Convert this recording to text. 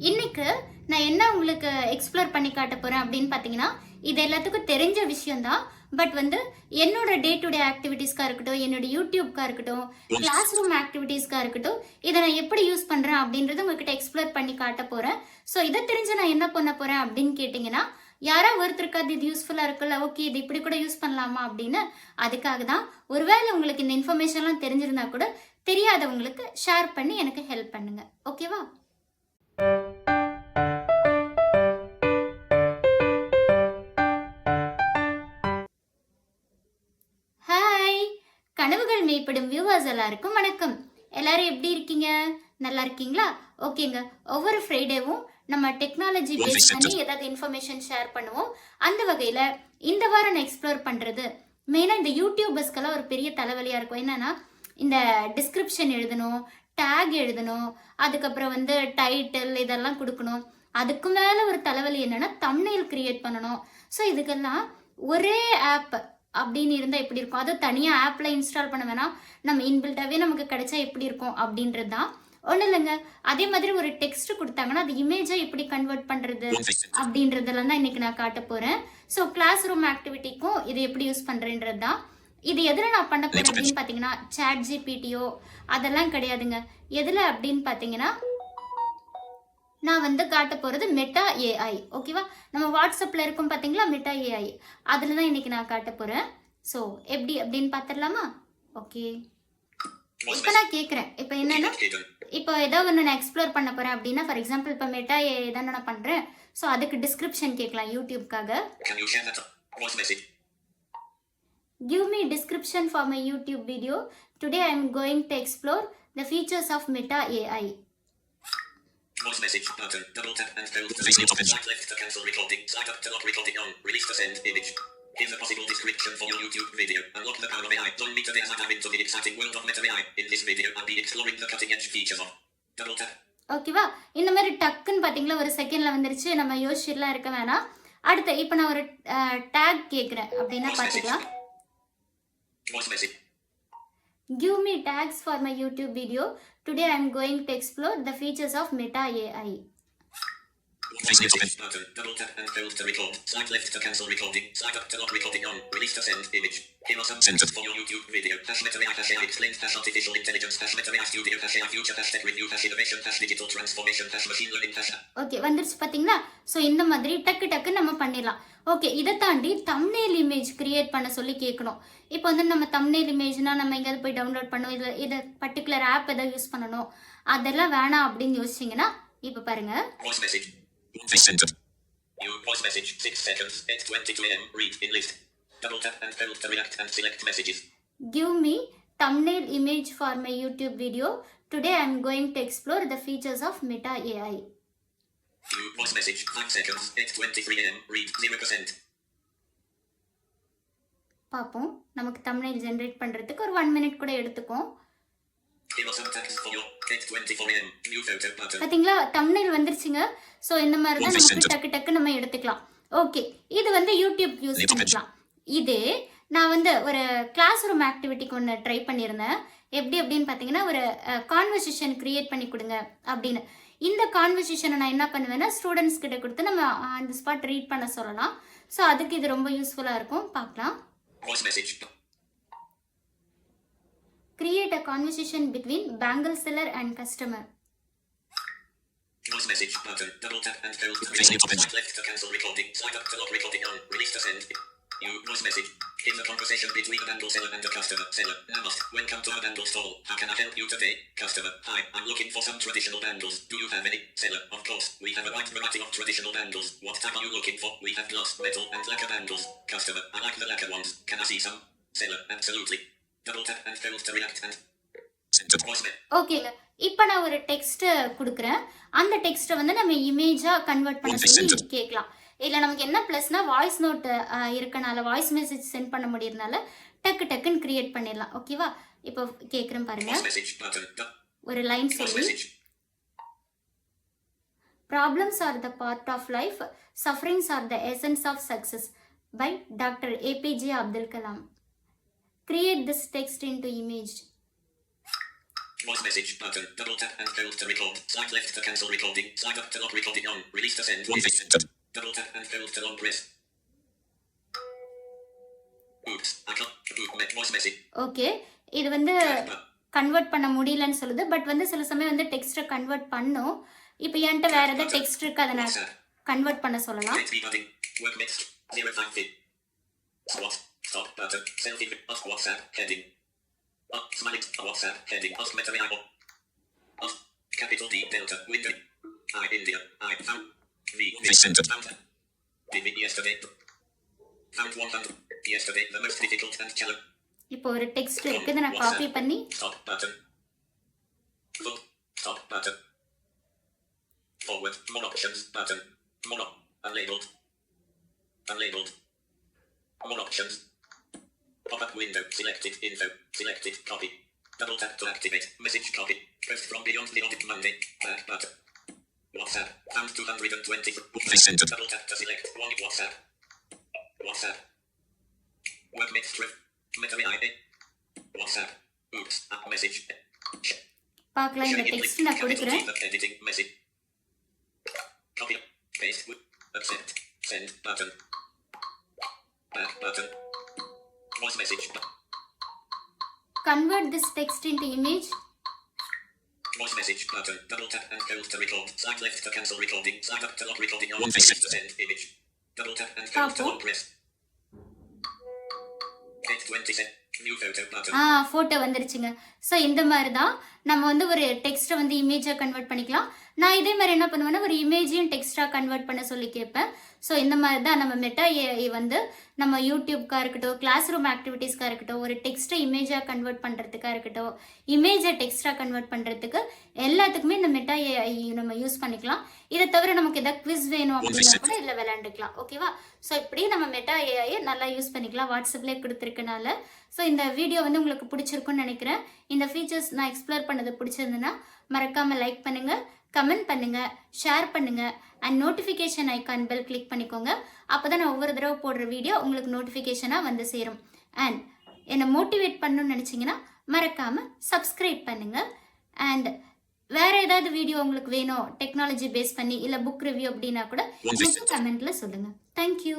இன்னைக்கு நான் என்ன உங்களுக்கு எக்ஸ்ப்ளோர் பண்ணி காட்ட போறேன் அப்படின்னு பார்த்தீங்கன்னா, இது எல்லாத்துக்கும் தெரிஞ்ச விஷயம்தான். பட் என்னோட டே டு டே ஆக்டிவிட்டீஸ்க்கா இருக்கட்டும், என்னோட யூடியூப்க்கா இருக்கட்டும், கிளாஸ் ரூம் ஆக்டிவிட்டீஸ்க்கா இருக்கட்டும், இதை நான் எப்படி யூஸ் பண்றேன் அப்படின்றத உங்ககிட்ட எக்ஸ்ப்ளோர் பண்ணி காட்ட போறேன். ஸோ இதை தெரிஞ்சு நான் என்ன பண்ண போறேன் அப்படின்னு கேட்டிங்கன்னா, யாரா ஒருத்தருக்கு அது இது யூஸ்ஃபுல்லாக இருக்குல்ல, ஓகே இது இப்படி கூட யூஸ் பண்ணலாமா அப்படின்னு அதுக்காக தான். ஒருவேளை உங்களுக்கு இந்த இன்ஃபர்மேஷன்லாம் தெரிஞ்சிருந்தா கூட தெரியாதவங்களுக்கு ஷேர் பண்ணி எனக்கு ஹெல்ப் பண்ணுங்க. ஓகேவா? ஹாய்! கனவுகள் மேம்படும் வியூவர்ஸ் எல்லாருக்கும் வணக்கம். எல்லாரும் எப்படி இருக்கீங்க? நல்லா இருக்கீங்களா? ஓகேங்க. ஒவ்வொரு ஃப்ரைடேவும் நம்ம டெக்னாலஜி பேஸ் பண்ணி ஏதாவது இன்ஃபர்மேஷன் ஷேர் பண்ணுவோம். அந்த வகையில் இந்த வாரம் நான் எக்ஸ்ப்ளோர் பண்ணுறது மெயினாக இந்த யூடியூபர்ஸ்க்கெல்லாம் ஒரு பெரிய தலைவலியாக இருக்கும். என்னன்னா, இந்த டிஸ்கிரிப்ஷன் எழுதணும், டேக் எழுதணும், அதுக்கப்புறம் டைட்டில் இதெல்லாம் கொடுக்கணும். அதுக்கு மேலே ஒரு தலைவலி என்னன்னா தம்ப்நெயில் கிரியேட் பண்ணணும். ஸோ இதுக்கெல்லாம் ஒரே ஆப் அப்படின்னு இருந்தால் எப்படி இருக்கும்? அது தனியாக ஆப்பில் இன்ஸ்டால் பண்ண வேணாம், நம்ம இன்பில்ட்டாகவே நமக்கு கிடைச்சா எப்படி இருக்கும் அப்படின்றது தான். ஒன்றும் இல்லைங்க, அதே மாதிரி ஒரு டெக்ஸ்ட் கொடுத்தாங்கன்னா அது இமேஜாக எப்படி கன்வெர்ட் பண்ணுறது அப்படின்றதெல்லாம் தான் இன்றைக்கி நான் காட்ட போகிறேன். ஸோ கிளாஸ் ரூம் ஆக்டிவிட்டிக்கும் இது எப்படி யூஸ் பண்ணுறேன்றது தான். இது எதில் நான் பண்ண போகிறேன் அப்படின்னு பார்த்தீங்கன்னா, சாட் ஜிபிடியோ அதெல்லாம் கிடையாதுங்க. எதில் அப்படின்னு பார்த்தீங்கன்னா, நான் காட்ட போகிறது மெட்டா ஏஐ. ஓகேவா? நம்ம வாட்ஸ்அப்பில் இருக்கும் பார்த்தீங்களா, மெட்டா ஏஐ, அதில் தான் இன்றைக்கி நான் காட்ட போகிறேன். ஸோ எப்படி அப்படின்னு பார்த்துடலாமா? ஓகே, இப்போ நான் கேட்குறேன், இப்போ என்னென்னா, இப்போ ஏதோ ஒன்று நான் எக்ஸ்ப்ளோர் பண்ண போகிறேன் அப்படின்னா, ஃபார் எக்ஸாம்பிள் இப்போ மெட்டா ஏஐ தானே நான் பண்ணுறேன். ஸோ அதுக்கு டிஸ்கிரிப்ஷன் கேட்கலாம் யூடியூப்காக. Give me description for my YouTube video. Today I am going to explore the features of Meta AI. Voice message button. Double tap and hold the video button. Swipe left to cancel recording. Swipe up to lock recording on. Release to send image. Here's a possible description for your YouTube video. Unlock the power of AI. Join me today as I dive into the exciting world of Meta AI. In this video, I'll be exploring the cutting edge features of double tap. ஓகேவா? இந்த மாதிரி டக்குன்னு பார்த்தீங்களா, ஒரு செகண்டில் வந்துருச்சு. நம்ம யோசிச்சுலாம் இருக்க வேணாம். அடுத்து இப்போ நான் ஒரு டேக் கேட்குறேன் அப்படின்னா பார்த்துக்கலாம். Give me tags for my YouTube video. Today I am going to explore the features of Meta AI. Voice message button. Double tap and hold to record. Swipe left to cancel recording. Swipe up to lock recording on. Release to send image. Here are some sentences for your YouTube video. Meta AI explains artificial intelligence. Meta AI studio. Future. Tech review. Innovation. Digital transformation. Machine learning. Okay, வந்துருச்சு பார்த்தீங்களா? So இந்த மாதிரி டக்கு நம்ம பண்ணிடலாம். Okay, இதை தாண்டி thumbnail image create பண்ண சொல்லி கேட்கணும். இப்போ நம்ம தம்ப்நெயில் இமேஜ்னா நம்ம எங்கேயாவது போய் டவுன்லோட் பண்ணணும், இதை பர்டிகுலர் ஆப் எதாவது யூஸ் பண்ணணும், அதெல்லாம் வேணாம் அப்படின்னு யோசிச்சிங்கன்னா இப்போ பாருங்க. New voice message 6 seconds 8:22 am. Read in list. Double tap and hold to react and select messages. Give me thumbnail image for my YouTube video. Today I am going to explore the features of Meta AI. New voice message 5 seconds 8:23 am. Read 0%. பாப்போம், நமக்கு thumbnail generate பண்றதுக்கு ஒரு 1 minute கூட எடுத்துக்கும். பாத்தீங்களா, thumbnail வந்துருச்சுங்க. So இந்த மாதிரி தான் நமக்கு டக்கு நம்ம எடுத்துக்கலாம். ஓகே, இது யூடியூப் யூஸ் பண்ணிக்கலாம். இது நான் ஒரு கிளாஸ் ரூம் ஆக்டிவிட்டிக்கு ஒன்று ட்ரை பண்ணியிருந்தேன். எப்படி அப்படின்னு பார்த்தீங்கன்னா, ஒரு கான்வர்சேஷன் கிரியேட் பண்ணி கொடுங்க அப்படின்னு. இந்த கான்வர்சேஷனை நான் என்ன பண்ணுவேன்னா, ஸ்டூடெண்ட்ஸ் கிட்ட கொடுத்து நம்ம அந்த ஸ்பாட் ரீட் பண்ண சொல்லலாம். ஸோ அதுக்கு இது ரொம்ப யூஸ்ஃபுல்லாக இருக்கும். பார்க்கலாம். Create a conversation between bangle seller and customer. Voice message button. Double tap and hold to record. Swipe left to cancel recording. Swipe up to lock recording on. Release to send. New voice message. Here's a conversation between a bangle seller and a customer. Seller. Namaste. Welcome to our bangle stall. How can I help you today? Customer. Hi. I'm looking for some traditional bangles. Do you have any? Seller. Of course. We have a wide variety of traditional bangles. What type are you looking for? We have glass, metal, and lacquer bangles. Customer. I like the lacquer ones. Can I see some? Seller. Absolutely. Double tap and hold to react and ஓகேங்க, இப்போ நான் ஒரு text கொடுக்குறேன். அந்த டெக்ஸ்ட்டை நம்ம இமேஜாக convert பண்ண சொல்லி கேட்கலாம். இதில் நமக்கு என்ன ப்ளஸ்னா, வாய்ஸ் நோட் இருக்கனால, வாய்ஸ் மெசேஜ் சென்ட் பண்ண முடியறதுனால டக்குன்னு கிரியேட் பண்ணிடலாம். ஓகேவா? இப்போ கேட்குறேன் பாருங்க. ஒரு லைன் சொல்லி, problems are the part of life, sufferings are the essence of success by doctor APJ Abdul Kalam. Create this text into image. Voice message button. Double tap and hold to record. Swipe left to cancel recording. Swipe up to lock recording on. Release to send. Voice center. Double tap and hold to long press. Oops. I can't. Voice message. Okay, இது வந்து convert பண்ண முடியலன்னு சொல்லுது. But வந்து சில சமயம் வந்து டெக்ஸ்ட்டை கன்வெர்ட் பண்ணும். இப்போ என்கிட்ட வேற ஏதாவது டெக்ஸ்ட் இருக்கு, அதை நான் கன்வெர்ட் பண்ண சொல்லலாம். Work mix 05 Swat stop button selfie ask WhatsApp heading smiling WhatsApp heading ask meta ask capital D Delta window I India I found V center. found yesterday found 100 yesterday the most difficult and challenge. இப்போ ஒரு text இருக்கு, இதை நான் copy பண்ணி stop button full stop button forward more options button more unlabeled more options pop-up window selected info selected copy double tap to activate message copy press from beyond the audit Monday back button WhatsApp found 220 center. double tap to select one WhatsApp work mix trip meta IA WhatsApp oops app message பார்க்கலாம். இந்த text நான் கொடுக்குறேன். editing message copy paste accept send button back button voice message Convert this text into image. voice message button double tap and hold to record swipe left to cancel recording swipe up to lock recording on One release second. to send image double tap and hold to long press 820 set new photo button photo வந்துருச்சுங்க. So இந்த மாதிரி தான் நம்ம வந்து ஒரு டெக்ஸ்ட்டை வந்து இமேஜாக convert பண்ணிக்கலாம். நான் இதே மாதிரி என்ன பண்ணுவேன்னா ஒரு இமேஜையும் டெக்ஸ்ட்டாக கன்வெர்ட் பண்ண சொல்லி கேட்பேன். ஸோ இந்த மாதிரி தான் நம்ம மெட்டா ஏஐ வந்து நம்ம யூடியூப்காக இருக்கட்டும், கிளாஸ் ரூம் ஆக்டிவிட்டீஸ்க்காக இருக்கட்டும், ஒரு டெக்ஸ்ட்டை இமேஜாக கன்வெர்ட் பண்ணுறதுக்காக இருக்கட்டும், இமேஜை டெக்ஸ்ட்டாக கன்வெர்ட் பண்ணுறதுக்கு எல்லாத்துக்குமே இந்த மெட்டா ஏஐ நம்ம யூஸ் பண்ணிக்கலாம். இதை தவிர நமக்கு எதாவது குவிஸ் வேணும் அப்படின்னா கூட இதில் விளையாண்டுக்கலாம். ஓகேவா? ஸோ இப்படி நம்ம மெட்டா ஏஐயை நல்லா யூஸ் பண்ணிக்கலாம், வாட்ஸ்அப்லேயே கொடுத்துருக்கனால. ஸோ இந்த வீடியோ வந்து உங்களுக்கு பிடிச்சிருக்குன்னு நினைக்கிறேன். இந்த ஃபீச்சர்ஸ் நான் எக்ஸ்ப்ளோர் பண்ணது பிடிச்சிருந்ததுன்னா மறக்காமல் லைக் பண்ணுங்கள், கமெண்ட் பண்ணுங்கள், ஷேர் பண்ணுங்கள் and notification icon bell click பண்ணிக்கோங்க. அப்போ தான் நான் ஒவ்வொரு தடவை போடுற வீடியோ உங்களுக்கு நோட்டிஃபிகேஷனாக வந்து சேரும். அண்ட் என்னை மோட்டிவேட் பண்ணணும்னு நினச்சிங்கன்னா மறக்காமல் சப்ஸ்கிரைப் பண்ணுங்கள். அண்ட் வேறு ஏதாவது வீடியோ உங்களுக்கு வேணும் டெக்னாலஜி பேஸ் பண்ணி இல்லை புக் ரிவ்யூ அப்படின்னா கூட எனக்கு கமெண்ட்டில் சொல்லுங்கள். தேங்க்யூ.